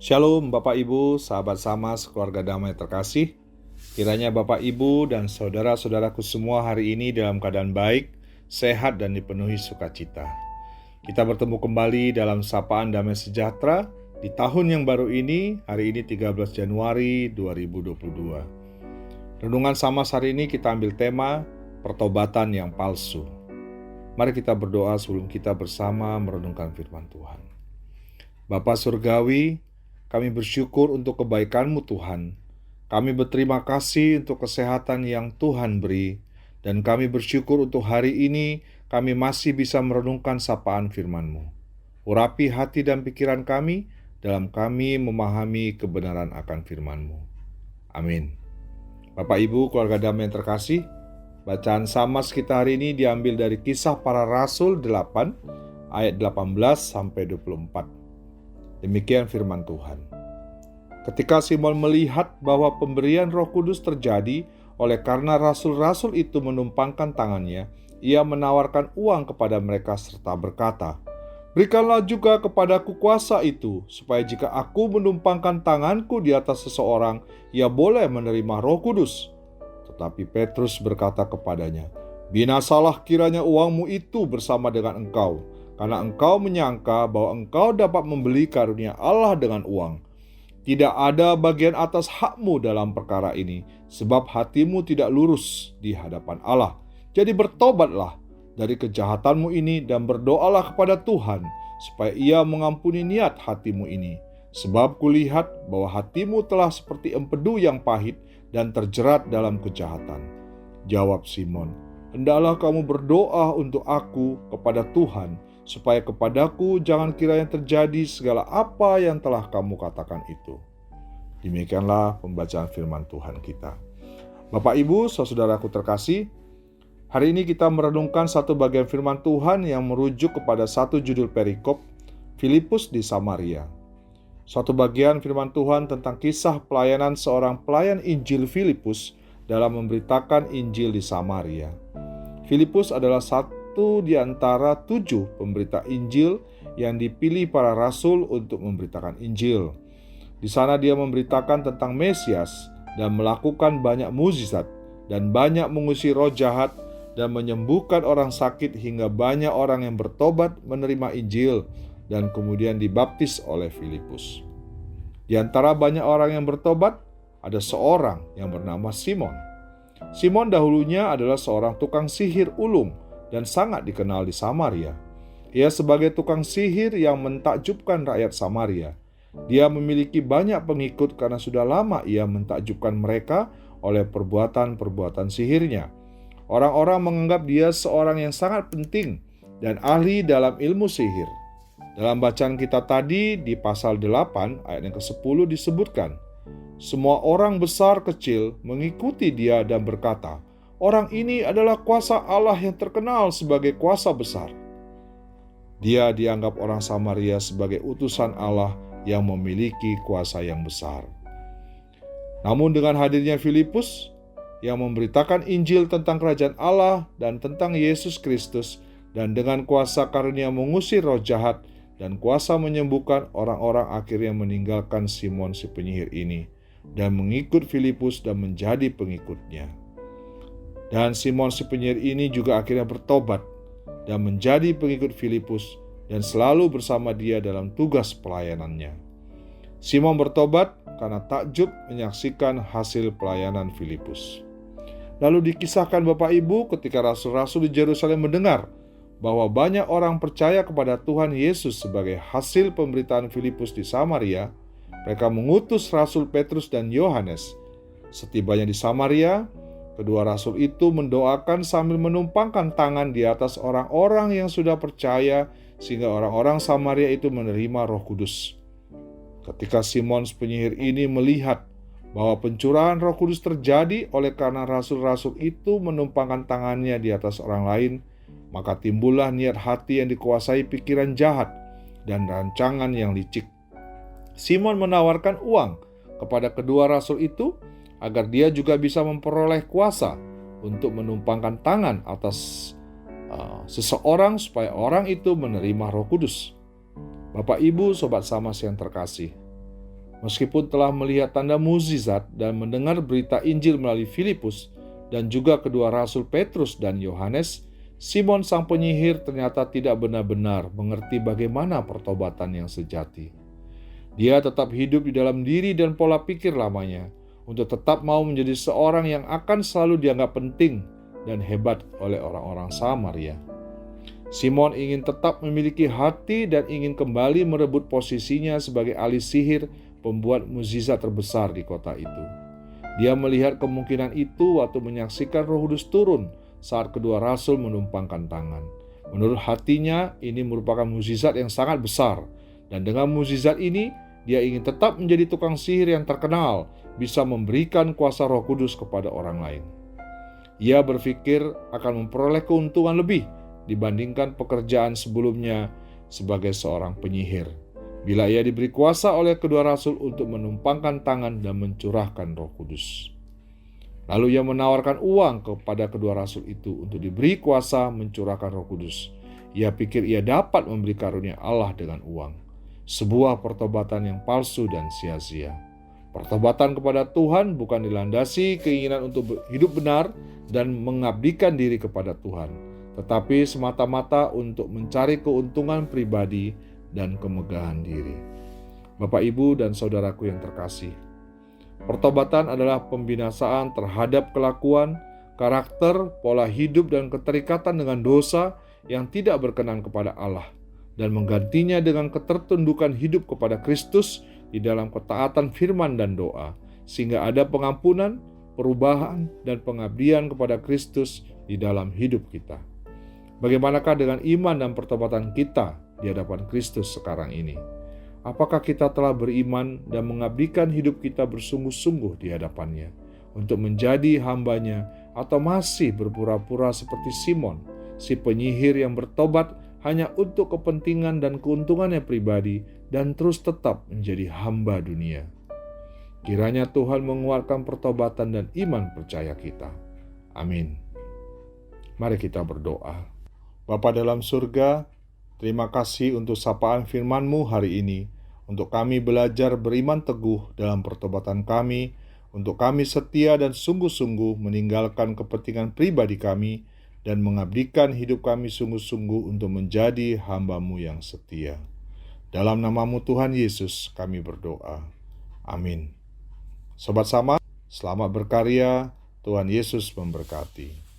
Shalom Bapak Ibu, sahabat Samas, keluarga damai terkasih. Kiranya Bapak Ibu dan saudara-saudaraku semua hari ini dalam keadaan baik, sehat dan dipenuhi sukacita. Kita bertemu kembali dalam Sapaan Damai Sejahtera di tahun yang baru ini, hari ini 13 Januari 2022. Renungan Samas hari ini kita ambil tema pertobatan yang palsu. Mari kita berdoa sebelum kita bersama merenungkan firman Tuhan. Bapa Surgawi, kami bersyukur untuk kebaikan-Mu Tuhan. Kami berterima kasih untuk kesehatan yang Tuhan beri. Dan kami bersyukur untuk hari ini kami masih bisa merenungkan sapaan firman-Mu. Urapi hati dan pikiran kami dalam kami memahami kebenaran akan firman-Mu. Amin. Bapak Ibu keluarga damai yang terkasih, bacaan Samas kita hari ini diambil dari Kisah Para Rasul 8 ayat 18-24. Demikian firman Tuhan. Ketika Simon melihat bahwa pemberian Roh Kudus terjadi oleh karena rasul-rasul itu menumpangkan tangannya, ia menawarkan uang kepada mereka serta berkata, "Berikanlah juga kepadaku kuasa itu, supaya jika aku menumpangkan tanganku di atas seseorang, ia boleh menerima Roh Kudus." Tetapi Petrus berkata kepadanya, "Binasalah kiranya uangmu itu bersama dengan engkau, karena engkau menyangka bahwa engkau dapat membeli karunia Allah dengan uang. Tidak ada bagian atas hakmu dalam perkara ini, sebab hatimu tidak lurus di hadapan Allah. Jadi bertobatlah dari kejahatanmu ini dan berdoalah kepada Tuhan, supaya Ia mengampuni niat hatimu ini. Sebab kulihat bahwa hatimu telah seperti empedu yang pahit dan terjerat dalam kejahatan." Jawab Simon, "Hendaklah kamu berdoa untuk aku kepada Tuhan, supaya kepadaku jangan kiranya terjadi segala apa yang telah kamu katakan itu." Demikianlah pembacaan firman Tuhan kita. Bapak Ibu, saudaraku terkasih, hari ini kita merenungkan satu bagian firman Tuhan yang merujuk kepada satu judul perikop, Filipus di Samaria. Suatu bagian firman Tuhan tentang kisah pelayanan seorang pelayan Injil Filipus dalam memberitakan Injil di Samaria. Filipus adalah satu di antara 7 pemberita Injil yang dipilih para rasul untuk memberitakan Injil. Di sana dia memberitakan tentang Mesias dan melakukan banyak mukjizat dan banyak mengusir roh jahat dan menyembuhkan orang sakit hingga banyak orang yang bertobat menerima Injil dan kemudian dibaptis oleh Filipus. Di antara banyak orang yang bertobat, ada seorang yang bernama Simon. Simon dahulunya adalah seorang tukang sihir ulung dan sangat dikenal di Samaria. Ia sebagai tukang sihir yang mentakjubkan rakyat Samaria. Dia memiliki banyak pengikut karena sudah lama ia mentakjubkan mereka oleh perbuatan-perbuatan sihirnya. Orang-orang menganggap dia seorang yang sangat penting dan ahli dalam ilmu sihir. Dalam bacaan kita tadi di pasal 8 ayat yang ke-10 disebutkan, "Semua orang besar kecil mengikuti dia dan berkata, 'Orang ini adalah kuasa Allah yang terkenal sebagai kuasa besar.'" Dia dianggap orang Samaria sebagai utusan Allah yang memiliki kuasa yang besar. Namun dengan hadirnya Filipus yang memberitakan Injil tentang kerajaan Allah dan tentang Yesus Kristus, dan dengan kuasa karunia mengusir roh jahat dan kuasa menyembuhkan, orang-orang akhirnya meninggalkan Simon si penyihir ini dan mengikut Filipus dan menjadi pengikutnya. Dan Simon si penyihir ini juga akhirnya bertobat dan menjadi pengikut Filipus dan selalu bersama dia dalam tugas pelayanannya. Simon bertobat karena takjub menyaksikan hasil pelayanan Filipus. Lalu dikisahkan Bapak Ibu ketika rasul-rasul di Yerusalem mendengar bahwa banyak orang percaya kepada Tuhan Yesus sebagai hasil pemberitaan Filipus di Samaria, mereka mengutus Rasul Petrus dan Yohanes. Setibanya di Samaria, kedua rasul itu mendoakan sambil menumpangkan tangan di atas orang-orang yang sudah percaya, sehingga orang-orang Samaria itu menerima Roh Kudus. Ketika Simon penyihir ini melihat bahwa pencurahan Roh Kudus terjadi oleh karena rasul-rasul itu menumpangkan tangannya di atas orang lain, maka timbullah niat hati yang dikuasai pikiran jahat dan rancangan yang licik. Simon menawarkan uang kepada kedua rasul itu agar dia juga bisa memperoleh kuasa untuk menumpangkan tangan atas seseorang supaya orang itu menerima Roh Kudus. Bapak Ibu, Sobat Samas yang terkasih, Meskipun telah melihat tanda mukjizat dan mendengar berita Injil melalui Filipus dan juga kedua rasul Petrus dan Yohanes, Simon sang penyihir ternyata tidak benar-benar mengerti bagaimana pertobatan yang sejati. Dia tetap hidup di dalam diri dan pola pikir lamanya untuk tetap mau menjadi seorang yang akan selalu dianggap penting dan hebat oleh orang-orang Samaria. Simon ingin tetap memiliki hati dan ingin kembali merebut posisinya sebagai ahli sihir pembuat mukjizat terbesar di kota itu. Dia melihat kemungkinan itu waktu menyaksikan Roh Kudus turun saat kedua rasul menumpangkan tangan. Menurut hatinya, ini merupakan mukjizat yang sangat besar, dan dengan mukjizat ini, dia ingin tetap menjadi tukang sihir yang terkenal, bisa memberikan kuasa Roh Kudus kepada orang lain. Ia berpikir akan memperoleh keuntungan lebih dibandingkan pekerjaan sebelumnya sebagai seorang penyihir, bila ia diberi kuasa oleh kedua rasul untuk menumpangkan tangan dan mencurahkan Roh Kudus. Lalu ia menawarkan uang kepada kedua rasul itu untuk diberi kuasa mencurahkan Roh Kudus. Ia pikir ia dapat memberi karunia Allah dengan uang. Sebuah pertobatan yang palsu dan sia-sia. Pertobatan kepada Tuhan bukan dilandasi keinginan untuk hidup benar dan mengabdikan diri kepada Tuhan, tetapi semata-mata untuk mencari keuntungan pribadi dan kemegahan diri. Bapak, Ibu, dan saudaraku yang terkasih, pertobatan adalah pembinasaan terhadap kelakuan, karakter, pola hidup, dan keterikatan dengan dosa yang tidak berkenan kepada Allah, dan menggantinya dengan ketertundukan hidup kepada Kristus di dalam ketaatan firman dan doa, sehingga ada pengampunan, perubahan, dan pengabdian kepada Kristus di dalam hidup kita. Bagaimanakah dengan iman dan pertobatan kita di hadapan Kristus sekarang ini? Apakah kita telah beriman dan mengabdikan hidup kita bersungguh-sungguh di hadapannya untuk menjadi hambanya, atau masih berpura-pura seperti Simon, si penyihir yang bertobat hanya untuk kepentingan dan keuntungannya pribadi dan terus tetap menjadi hamba dunia? Kiranya Tuhan menguatkan pertobatan dan iman percaya kita. Amin. Mari kita berdoa. Bapa dalam surga, terima kasih untuk sapaan firman-Mu hari ini, untuk kami belajar beriman teguh dalam pertobatan kami, untuk kami setia dan sungguh-sungguh meninggalkan kepentingan pribadi kami, dan mengabdikan hidup kami sungguh-sungguh untuk menjadi hamba-Mu yang setia. Dalam nama-Mu Tuhan Yesus kami berdoa. Amin. Sobat Sama, selamat berkarya, Tuhan Yesus memberkati.